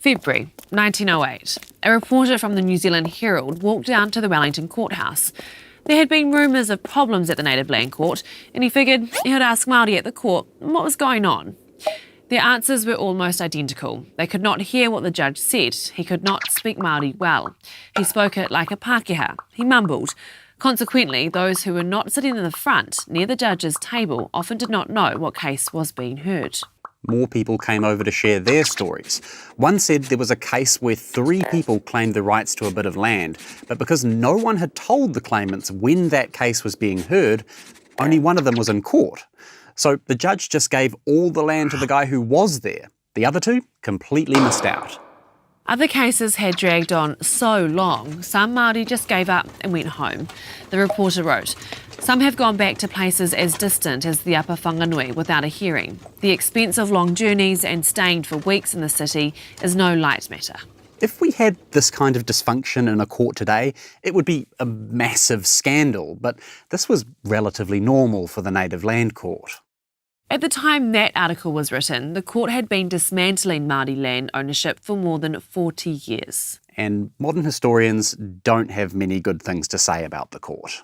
February 1908, a reporter from the New Zealand Herald walked down to the Wellington courthouse. There had been rumours of problems at the Native Land Court, and he figured he would ask Māori at the court what was going on. Their answers were almost identical. They could not hear what the judge said. He could not speak Māori well. He spoke it like a Pākehā. He mumbled. Consequently, those who were not sitting in the front, near the judge's table, often did not know what case was being heard. More people came over to share their stories. One said there was a case where 3 people claimed the rights to a bit of land, but because no one had told the claimants when that case was being heard, only one of them was in court. So the judge just gave all the land to the guy who was there. The other 2 completely missed out. Other cases had dragged on so long, some Māori just gave up and went home. The reporter wrote, "Some have gone back to places as distant as the Upper Whanganui without a hearing. The expense of long journeys and staying for weeks in the city is no light matter." If we had this kind of dysfunction in a court today, it would be a massive scandal, but this was relatively normal for the Native Land Court. At the time that article was written, the court had been dismantling Māori land ownership for more than 40 years. And modern historians don't have many good things to say about the court.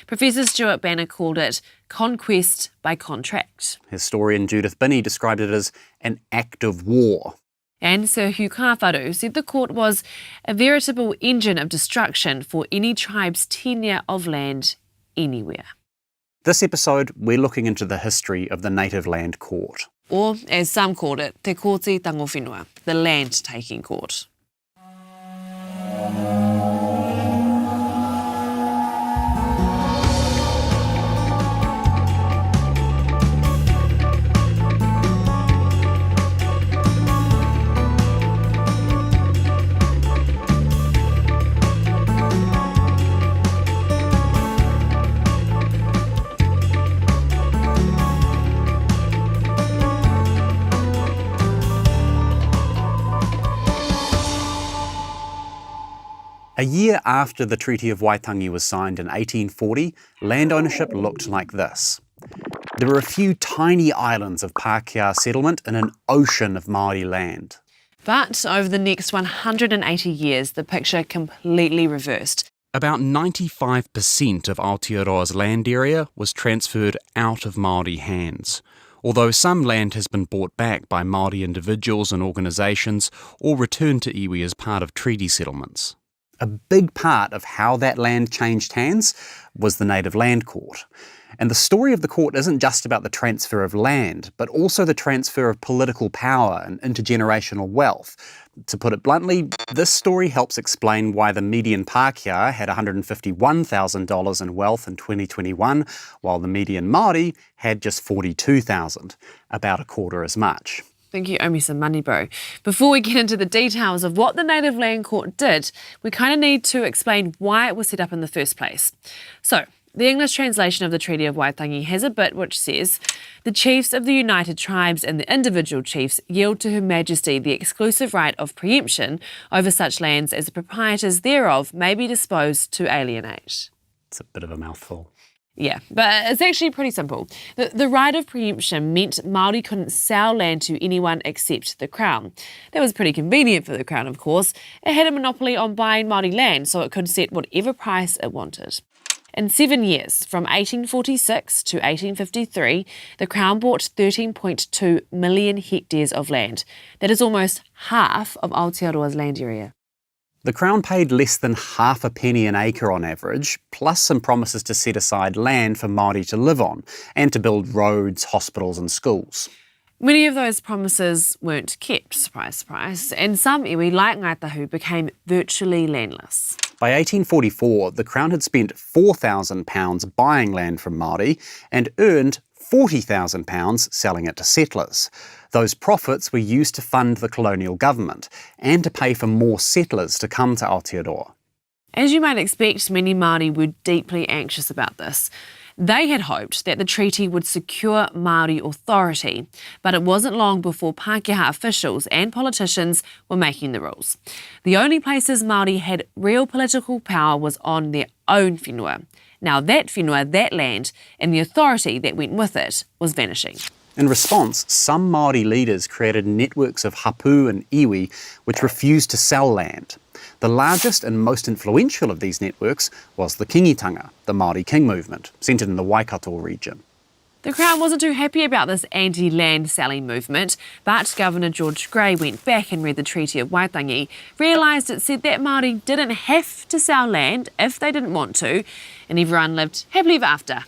Professor Stuart Banner called it conquest by contract. Historian Judith Binney described it as an act of war. And Sir Hugh Kāwharu said the court was a veritable engine of destruction for any tribe's tenure of land anywhere. This episode, we're looking into the history of the Native Land Court. Or, as some called it, Te Kōti Tangowhenua, the land-taking court. A year after the Treaty of Waitangi was signed in 1840, land ownership looked like this. There were a few tiny islands of Pākehā settlement in an ocean of Māori land. But over the next 180 years, the picture completely reversed. About 95% of Aotearoa's land area was transferred out of Māori hands, although some land has been bought back by Māori individuals and organisations or returned to iwi as part of treaty settlements. A big part of how that land changed hands was the Native Land Court. And the story of the court isn't just about the transfer of land, but also the transfer of political power and intergenerational wealth. To put it bluntly, this story helps explain why the median Pākehā had $151,000 in wealth in 2021, while the median Māori had just $42,000, about a quarter as much. I think you owe me some money, bro. Before we get into the details of what the Native Land Court did, we kind of need to explain why it was set up in the first place. So, the English translation of the Treaty of Waitangi has a bit which says, "The chiefs of the United Tribes and the individual chiefs yield to Her Majesty the exclusive right of preemption over such lands as the proprietors thereof may be disposed to alienate." It's a bit of a mouthful. Yeah, but it's actually pretty simple. The right of preemption meant Māori couldn't sell land to anyone except the Crown. That was pretty convenient for the Crown, of course. It had a monopoly on buying Māori land, so it could set whatever price it wanted. In 7 years, from 1846 to 1853, the Crown bought 13.2 million hectares of land. That is almost half of Aotearoa's land area. The Crown paid less than half a penny an acre on average, plus some promises to set aside land for Māori to live on, and to build roads, hospitals and schools. Many of those promises weren't kept, surprise, surprise, and some iwi, like Ngaitahu, became virtually landless. By 1844, the Crown had spent £4,000 buying land from Māori and earned £40,000 selling it to settlers. Those profits were used to fund the colonial government and to pay for more settlers to come to Aotearoa. As you might expect, many Māori were deeply anxious about this. They had hoped that the treaty would secure Māori authority, but it wasn't long before Pākehā officials and politicians were making the rules. The only places Māori had real political power was on their own whenua. Now that whenua, that land, and the authority that went with it was vanishing. In response, some Māori leaders created networks of hapu and iwi which refused to sell land. The largest and most influential of these networks was the Kingitanga, the Māori King movement, centred in the Waikato region. The Crown wasn't too happy about this anti-land selling movement, but Governor George Grey went back and read the Treaty of Waitangi, realised it said that Māori didn't have to sell land if they didn't want to, and everyone lived happily ever after.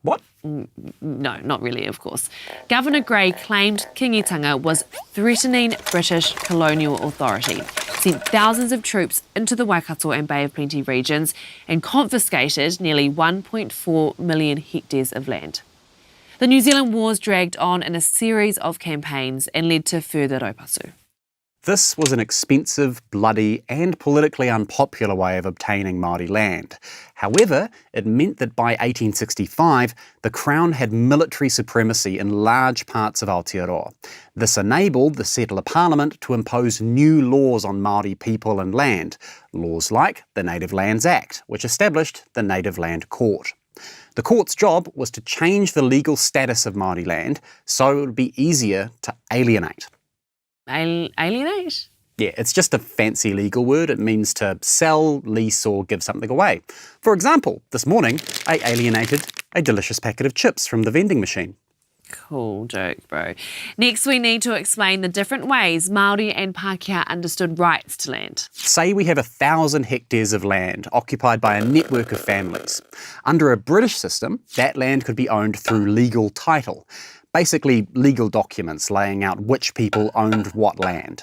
What? No, not really, of course. Governor Grey claimed Kingitanga was threatening British colonial authority, sent thousands of troops into the Waikato and Bay of Plenty regions, and confiscated nearly 1.4 million hectares of land. The New Zealand Wars dragged on in a series of campaigns and led to further raupasu. This was an expensive, bloody and politically unpopular way of obtaining Māori land. However, it meant that by 1865, the Crown had military supremacy in large parts of Aotearoa. This enabled the settler parliament to impose new laws on Māori people and land, laws like the Native Lands Act, which established the Native Land Court. The court's job was to change the legal status of Māori land so it would be easier to alienate. Alienate? Yeah, it's just a fancy legal word. It means to sell, lease or give something away. For example, this morning I alienated a delicious packet of chips from the vending machine. Cool joke, bro. Next, we need to explain the different ways Māori and Pākehā understood rights to land. Say we have 1,000 hectares of land occupied by a network of families. Under a British system, that land could be owned through legal title. Basically, legal documents laying out which people owned what land.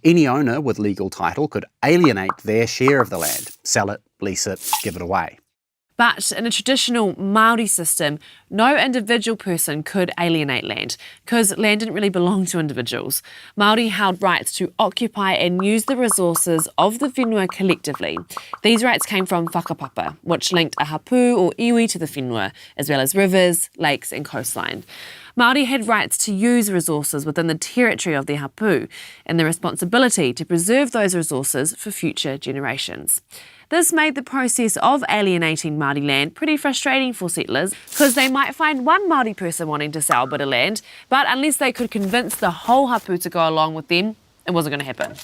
Any owner with legal title could alienate their share of the land, sell it, lease it, give it away. But in a traditional Māori system, no individual person could alienate land because land didn't really belong to individuals. Māori held rights to occupy and use the resources of the whenua collectively. These rights came from whakapapa, which linked a hapu or iwi to the whenua, as well as rivers, lakes and coastline. Māori had rights to use resources within the territory of their hapu and the responsibility to preserve those resources for future generations. This made the process of alienating Māori land pretty frustrating for settlers because they might find one Māori person wanting to sell a bit of land, but unless they could convince the whole hapu to go along with them, it wasn't going to happen.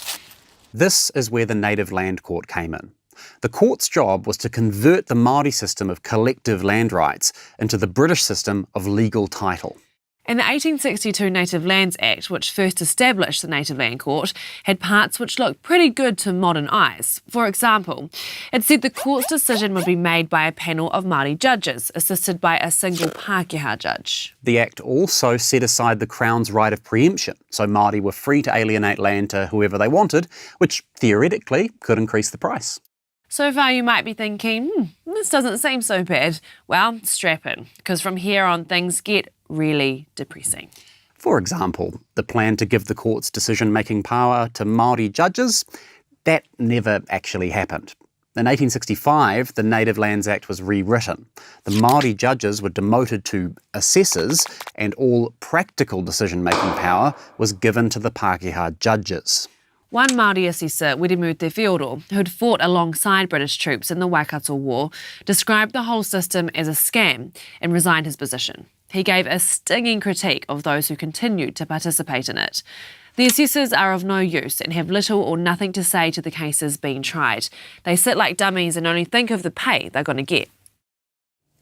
This is where the Native Land Court came in. The court's job was to convert the Māori system of collective land rights into the British system of legal title. And the 1862 Native Lands Act, which first established the Native Land Court, had parts which looked pretty good to modern eyes. For example, it said the court's decision would be made by a panel of Māori judges, assisted by a single Pākehā judge. The Act also set aside the Crown's right of preemption, so Māori were free to alienate land to whoever they wanted, which theoretically could increase the price. So far you might be thinking, this doesn't seem so bad. Well, strap in, because from here on things get really depressing. For example, the plan to give the court's decision-making power to Māori judges, that never actually happened. In 1865, the Native Lands Act was rewritten. The Māori judges were demoted to assessors, and all practical decision-making power was given to the Pākehā judges. One Māori assessor, Wiremu Te Whioro, who'd fought alongside British troops in the Waikato War, described the whole system as a scam and resigned his position. He gave a stinging critique of those who continued to participate in it. The assessors are of no use and have little or nothing to say to the cases being tried. They sit like dummies and only think of the pay they're going to get.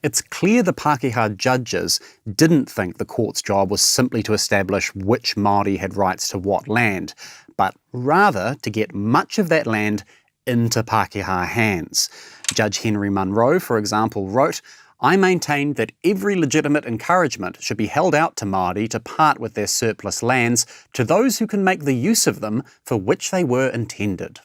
It's clear the Pākehā judges didn't think the court's job was simply to establish which Māori had rights to what land, but rather to get much of that land into Pākehā hands. Judge Henry Munro, for example, wrote, "I maintain that every legitimate encouragement should be held out to Māori to part with their surplus lands to those who can make the use of them for which they were intended."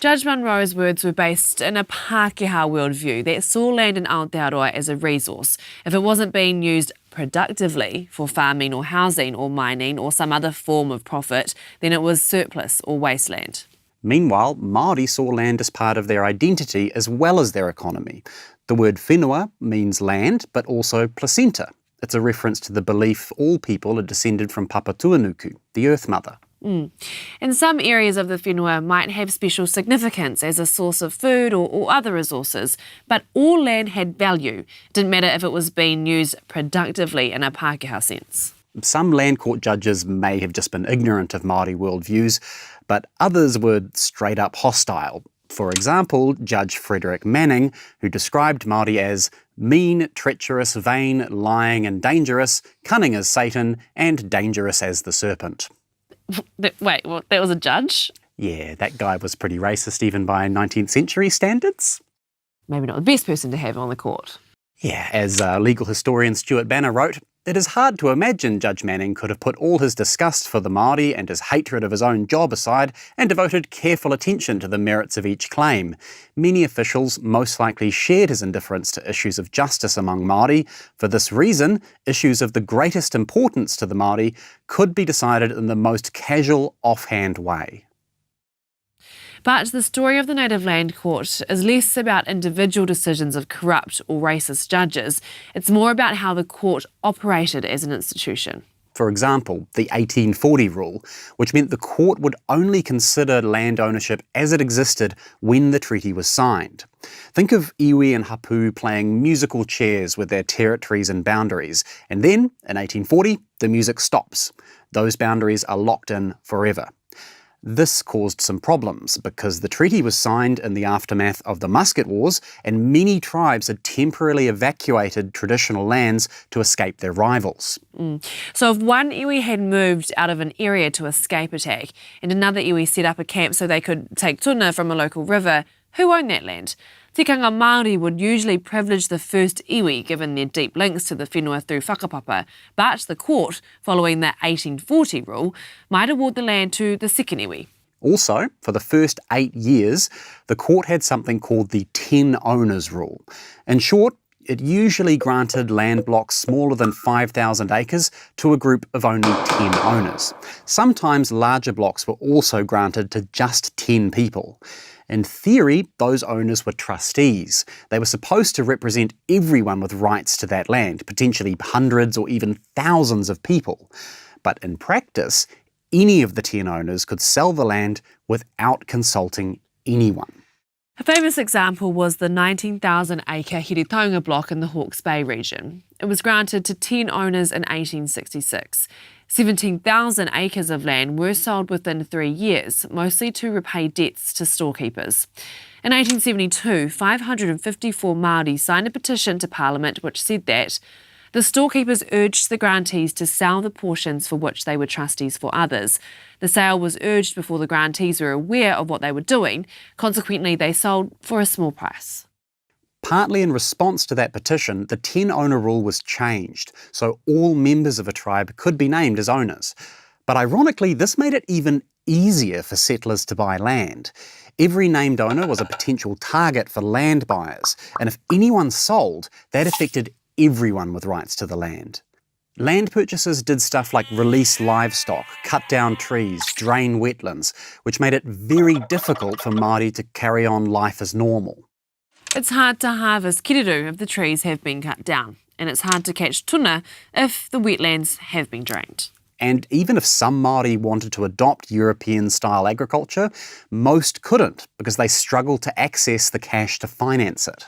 Judge Munro's words were based in a Pākehā worldview that saw land in Aotearoa as a resource. If it wasn't being used productively for farming or housing or mining or some other form of profit, then it was surplus or wasteland. Meanwhile, Māori saw land as part of their identity as well as their economy. The word whenua means land, but also placenta. It's a reference to the belief all people are descended from Papatuanuku, the Earth Mother. And some areas of the whenua might have special significance as a source of food or other resources, but all land had value. It didn't matter if it was being used productively in a Pākehā sense. Some land court judges may have just been ignorant of Māori worldviews, but others were straight up hostile. For example, Judge Frederick Manning, who described Māori as mean, treacherous, vain, lying and dangerous, cunning as Satan, and dangerous as the serpent. Wait, what, that was a judge? Yeah, that guy was pretty racist even by 19th century standards. Maybe not the best person to have on the court. Yeah, as legal historian Stuart Banner wrote, it is hard to imagine Judge Manning could have put all his disgust for the Māori and his hatred of his own job aside and devoted careful attention to the merits of each claim. Many officials most likely shared his indifference to issues of justice among Māori. For this reason, issues of the greatest importance to the Māori could be decided in the most casual, offhand way. But the story of the Native Land Court is less about individual decisions of corrupt or racist judges. It's more about how the court operated as an institution. For example, the 1840 rule, which meant the court would only consider land ownership as it existed when the treaty was signed. Think of iwi and hapu playing musical chairs with their territories and boundaries, and then, in 1840, the music stops. Those boundaries are locked in forever. This caused some problems because the treaty was signed in the aftermath of the Musket Wars and many tribes had temporarily evacuated traditional lands to escape their rivals. So if one iwi had moved out of an area to escape attack and another iwi set up a camp so they could take tuna from a local river, who owned that land? Tikanga Māori would usually privilege the first iwi given their deep links to the whenua through whakapapa, but the court, following the 1840 rule, might award the land to the second iwi. Also, for the first 8 years, the court had something called the 10 owners rule. In short, it usually granted land blocks smaller than 5,000 acres to a group of only 10 owners. Sometimes larger blocks were also granted to just 10 people. In theory, those owners were trustees. They were supposed to represent everyone with rights to that land, potentially hundreds or even thousands of people. But in practice, any of the 10 owners could sell the land without consulting anyone. A famous example was the 19,000-acre Heretaunga block in the Hawke's Bay region. It was granted to 10 owners in 1866. 17,000 acres of land were sold within 3 years, mostly to repay debts to storekeepers. In 1872, 554 Māori signed a petition to Parliament which said that the storekeepers urged the grantees to sell the portions for which they were trustees for others. The sale was urged before the grantees were aware of what they were doing. Consequently, they sold for a small price. Partly in response to that petition, the 10-owner rule was changed, so all members of a tribe could be named as owners. But ironically, this made it even easier for settlers to buy land. Every named owner was a potential target for land buyers, and if anyone sold, that affected everyone with rights to the land. Land purchasers did stuff like release livestock, cut down trees, drain wetlands, which made it very difficult for Māori to carry on life as normal. It's hard to harvest kiriru if the trees have been cut down, and it's hard to catch tuna if the wetlands have been drained. And even if some Māori wanted to adopt European-style agriculture, most couldn't because they struggled to access the cash to finance it.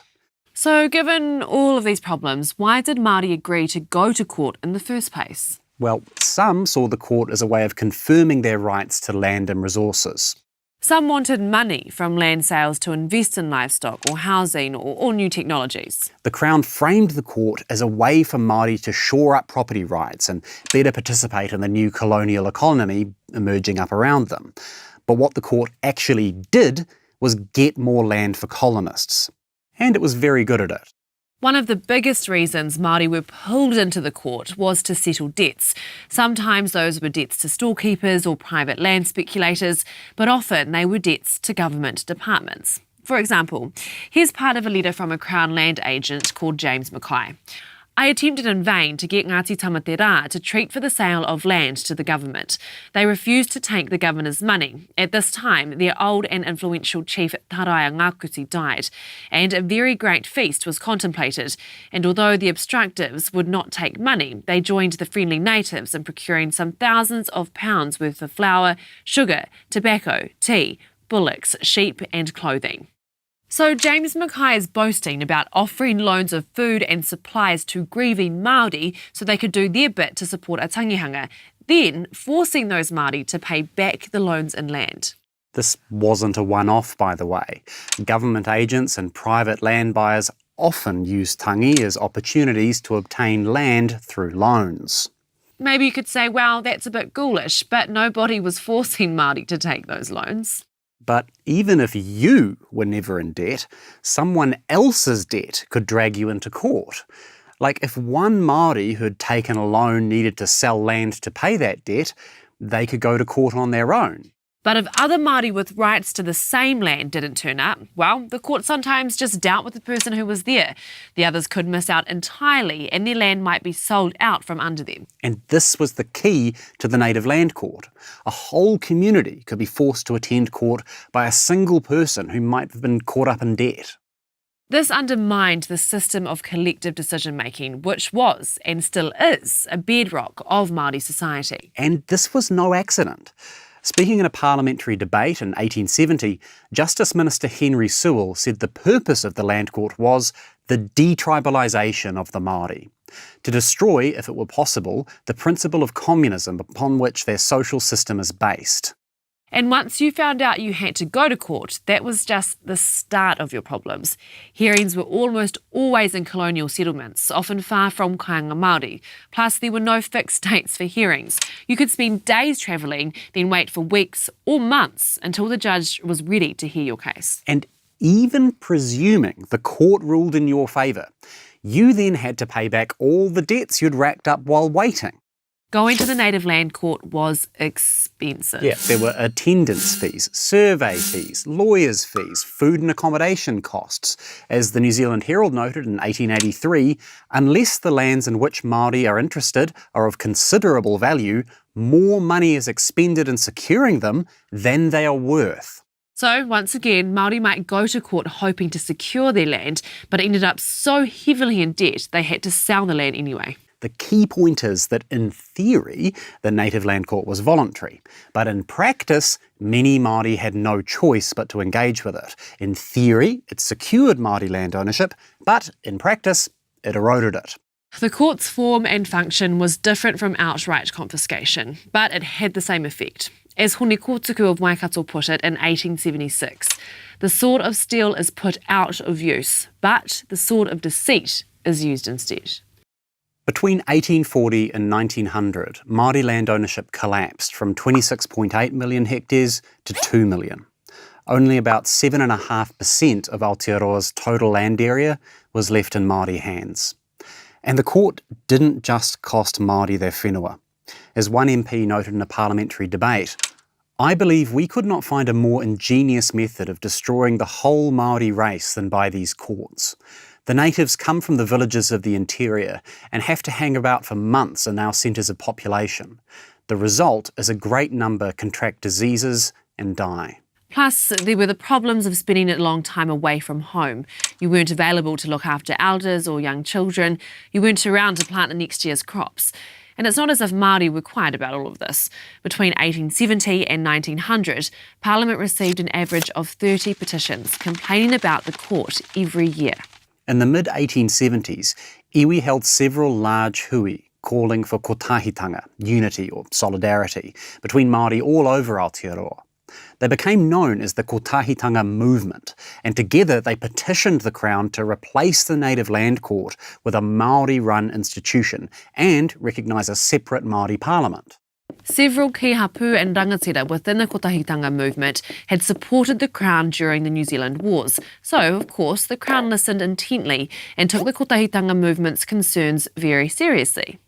So given all of these problems, why did Māori agree to go to court in the first place? Well, some saw the court as a way of confirming their rights to land and resources. Some wanted money from land sales to invest in livestock or housing or new technologies. The Crown framed the court as a way for Māori to shore up property rights and better participate in the new colonial economy emerging up around them. But what the court actually did was get more land for colonists. And it was very good at it. One of the biggest reasons Māori were pulled into the court was to settle debts. Sometimes those were debts to storekeepers or private land speculators, but often they were debts to government departments. For example, here's part of a letter from a Crown land agent called James Mackay. I attempted in vain to get Ngāti Tamatera to treat for the sale of land to the government. They refused to take the governor's money. At this time, their old and influential chief Taraia Ngākuti died, and a very great feast was contemplated. And although the obstructives would not take money, they joined the friendly natives in procuring some thousands of pounds worth of flour, sugar, tobacco, tea, bullocks, sheep and clothing. So James Mackay is boasting about offering loans of food and supplies to grieving Māori so they could do their bit to support a tangihanga, then forcing those Māori to pay back the loans in land. This wasn't a one-off, by the way. Government agents and private land buyers often use tangi as opportunities to obtain land through loans. Maybe you could say, well, that's a bit ghoulish, but nobody was forcing Māori to take those loans. But even if you were never in debt, someone else's debt could drag you into court. Like if one Māori who'd taken a loan needed to sell land to pay that debt, they could go to court on their own. But if other Māori with rights to the same land didn't turn up, well, the court sometimes just dealt with the person who was there. The others could miss out entirely and their land might be sold out from under them. And this was the key to the native land court. A whole community could be forced to attend court by a single person who might have been caught up in debt. This undermined the system of collective decision-making, which was, and still is, a bedrock of Māori society. And this was no accident. Speaking in a parliamentary debate in 1870, Justice Minister Henry Sewell said the purpose of the Land Court was the detribalisation of the Māori, to destroy, if it were possible, the principle of communism upon which their social system is based. And once you found out you had to go to court, that was just the start of your problems. Hearings were almost always in colonial settlements, often far from kāinga Māori. Plus, there were no fixed dates for hearings. You could spend days travelling, then wait for weeks or months until the judge was ready to hear your case. And even presuming the court ruled in your favour, you then had to pay back all the debts you'd racked up while waiting. Going to the Native Land Court was expensive. Yeah, there were attendance fees, survey fees, lawyers' fees, food and accommodation costs. As the New Zealand Herald noted in 1883, unless the lands in which Māori are interested are of considerable value, more money is expended in securing them than they are worth. So, once again, Māori might go to court hoping to secure their land, but ended up so heavily in debt they had to sell the land anyway. The key point is that in theory, the Native Land Court was voluntary, but in practice, many Māori had no choice but to engage with it. In theory, it secured Māori land ownership, but in practice, it eroded it. The court's form and function was different from outright confiscation, but it had the same effect. As Hone Kotuku of Waikato put it in 1876, the sword of steel is put out of use, but the sword of deceit is used instead. Between 1840 and 1900, Māori land ownership collapsed from 26.8 million hectares to 2 million. Only about 7.5% of Aotearoa's total land area was left in Māori hands. And the court didn't just cost Māori their whenua. As one MP noted in a parliamentary debate, "I believe we could not find a more ingenious method of destroying the whole Māori race than by these courts. The natives come from the villages of the interior and have to hang about for months in our centres of population. The result is a great number contract diseases and die." Plus, there were the problems of spending a long time away from home. You weren't available to look after elders or young children. You weren't around to plant the next year's crops. And it's not as if Māori were quiet about all of this. Between 1870 and 1900, Parliament received an average of 30 petitions complaining about the court every year. In the mid-1870s, iwi held several large hui calling for kotahitanga, unity or solidarity, between Māori all over Aotearoa. They became known as the kotahitanga movement, and together they petitioned the Crown to replace the Native Land Court with a Māori-run institution and recognise a separate Māori parliament. Several kihapu and rangatira within the kotahitanga movement had supported the Crown during the New Zealand Wars. So, of course, the Crown listened intently and took the kotahitanga movement's concerns very seriously.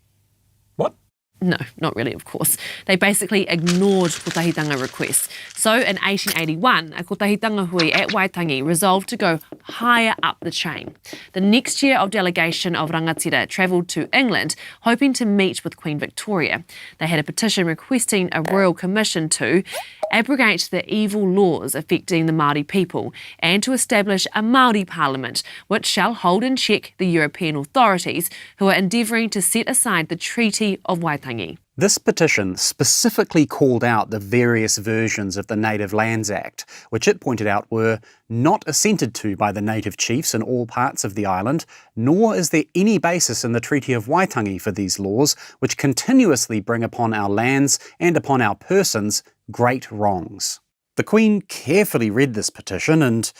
What? No, not really, of course. They basically ignored kotahitanga requests. So in 1881, a kotahitanga hui at Waitangi resolved to go higher up the chain. The next year, a delegation of rangatira travelled to England, hoping to meet with Queen Victoria. They had a petition requesting a royal commission to abrogate the evil laws affecting the Māori people and to establish a Māori parliament, which shall hold in check the European authorities who are endeavouring to set aside the Treaty of Waitangi. This petition specifically called out the various versions of the Native Lands Act, which it pointed out were not assented to by the native chiefs in all parts of the island, nor is there any basis in the Treaty of Waitangi for these laws, which continuously bring upon our lands and upon our persons great wrongs. The Queen carefully read this petition and,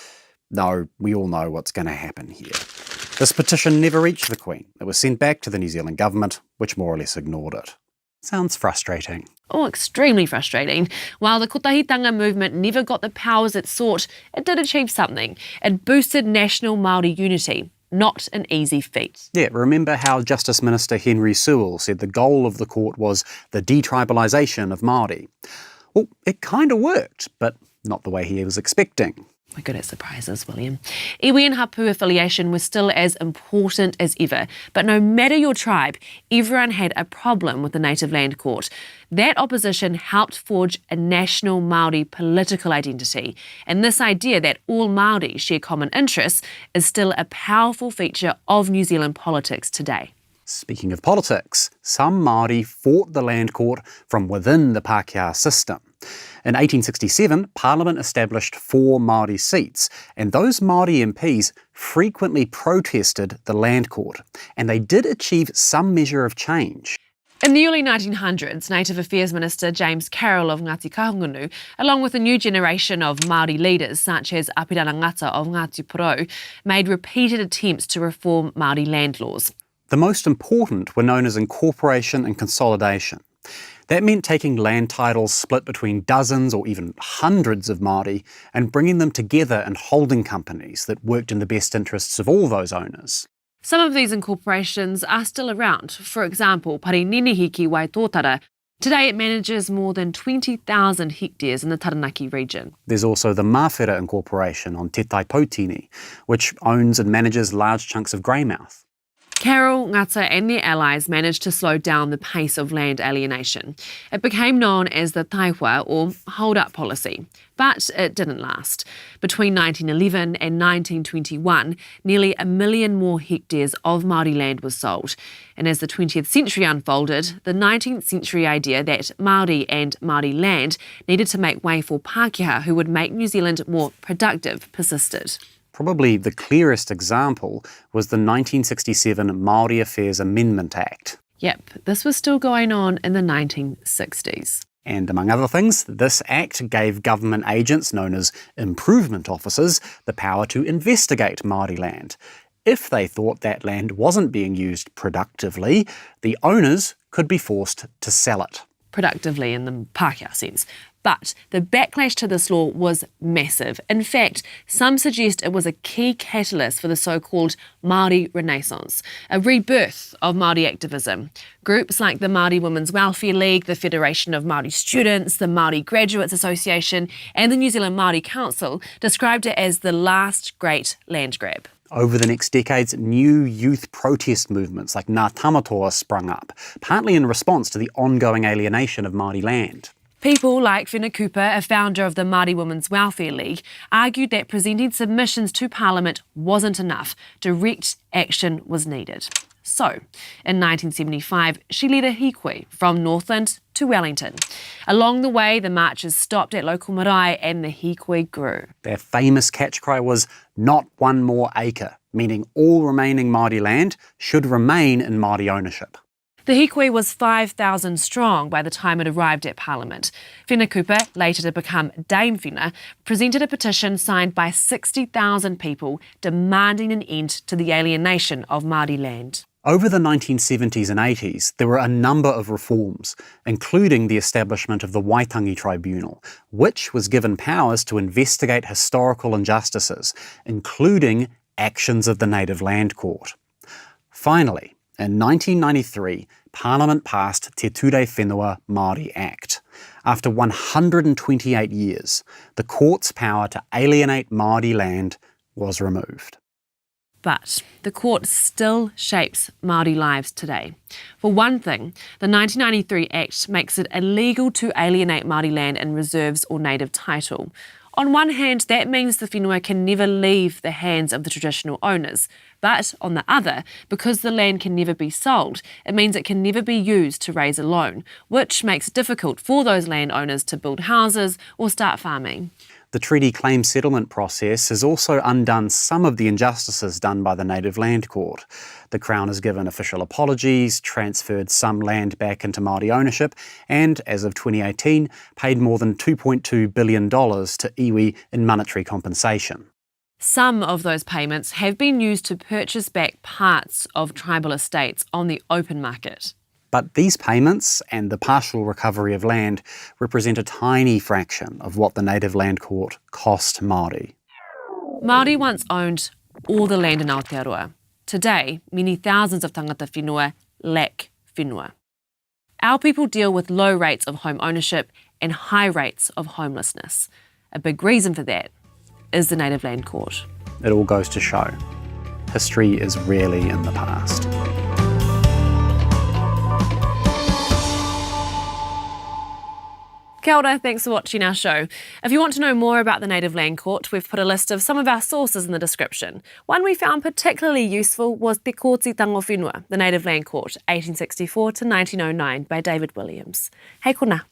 no, we all know what's going to happen here. This petition never reached the Queen. It was sent back to the New Zealand government, which more or less ignored it. Sounds frustrating. Oh, extremely frustrating. While the kotahitanga movement never got the powers it sought, it did achieve something. It boosted national Māori unity. Not an easy feat. Yeah, remember how Justice Minister Henry Sewell said the goal of the court was the detribalisation of Māori? Well, it kind of worked, but not the way he was expecting. My good at surprises, William. Iwi and Hapu affiliation was still as important as ever, but no matter your tribe, everyone had a problem with the Native Land Court. That opposition helped forge a national Māori political identity, and this idea that all Māori share common interests is still a powerful feature of New Zealand politics today. Speaking of politics, some Māori fought the Land Court from within the Pākehā system. In 1867, Parliament established 4 Māori seats, and those Māori MPs frequently protested the Land Court, and they did achieve some measure of change. In the early 1900s, Native Affairs Minister James Carroll of Ngāti Kahungunu, along with a new generation of Māori leaders such as Apirana Ngata of Ngāti Porou, made repeated attempts to reform Māori land laws. The most important were known as incorporation and consolidation. That meant taking land titles split between dozens or even hundreds of Māori and bringing them together in holding companies that worked in the best interests of all those owners. Some of these incorporations are still around. For example, Parinenehiki Waitotara. Today it manages more than 20,000 hectares in the Taranaki region. There's also the Mawhera Incorporation on Te Taipōtini, which owns and manages large chunks of greymouth. Carroll, Ngata and their allies managed to slow down the pace of land alienation. It became known as the Taiwa or hold-up policy, but it didn't last. Between 1911 and 1921, nearly 1 million more hectares of Māori land was sold. And as the 20th century unfolded, the 19th century idea that Māori and Māori land needed to make way for Pākehā who would make New Zealand more productive persisted. Probably the clearest example was the 1967 Māori Affairs Amendment Act. Yep, this was still going on in the 1960s. And among other things, this act gave government agents known as improvement officers the power to investigate Māori land. If they thought that land wasn't being used productively, the owners could be forced to sell it. Productively in the Pākehā sense. But the backlash to this law was massive. In fact, some suggest it was a key catalyst for the so-called Māori Renaissance, a rebirth of Māori activism. Groups like the Māori Women's Welfare League, the Federation of Māori Students, the Māori Graduates Association and the New Zealand Māori Council described it as the last great land grab. Over the next decades, new youth protest movements like Ngā Tamatoa sprung up, partly in response to the ongoing alienation of Māori land. People like Whina Cooper, a founder of the Māori Women's Welfare League, argued that presenting submissions to Parliament wasn't enough. Direct action was needed. So, in 1975, she led a hikoi from Northland to Wellington. Along the way, the marches stopped at local marae and the hikoi grew. Their famous catch cry was, "Not one more acre," meaning all remaining Māori land should remain in Māori ownership. The hikoi was 5,000 strong by the time it arrived at Parliament. Whina Cooper, later to become Dame Whina, presented a petition signed by 60,000 people demanding an end to the alienation of Māori land. Over the 1970s and 80s, there were a number of reforms, including the establishment of the Waitangi Tribunal, which was given powers to investigate historical injustices, including actions of the Native Land Court. Finally, In 1993, Parliament passed Te Ture Whenua Māori Act. After 128 years, the court's power to alienate Māori land was removed. But the court still shapes Māori lives today. For one thing, the 1993 Act makes it illegal to alienate Māori land in reserves or native title. On one hand, that means the whenua can never leave the hands of the traditional owners. But on the other, because the land can never be sold, it means it can never be used to raise a loan, which makes it difficult for those landowners to build houses or start farming. The treaty claim settlement process has also undone some of the injustices done by the Native Land Court. The Crown has given official apologies, transferred some land back into Māori ownership, and, as of 2018, paid more than $2.2 billion to iwi in monetary compensation. Some of those payments have been used to purchase back parts of tribal estates on the open market. But these payments and the partial recovery of land represent a tiny fraction of what the Native Land Court cost Māori. Māori once owned all the land in Aotearoa. Today, many thousands of tangata whenua lack whenua. Our people deal with low rates of home ownership and high rates of homelessness. A big reason for that is the Native Land Court. It all goes to show, history is rarely in the past. Kia ora, thanks for watching our show. If you want to know more about the Native Land Court, we've put a list of some of our sources in the description. One we found particularly useful was Te Kōti Tango Whenua, the Native Land Court, 1864 to 1909 by David Williams. Hei kona.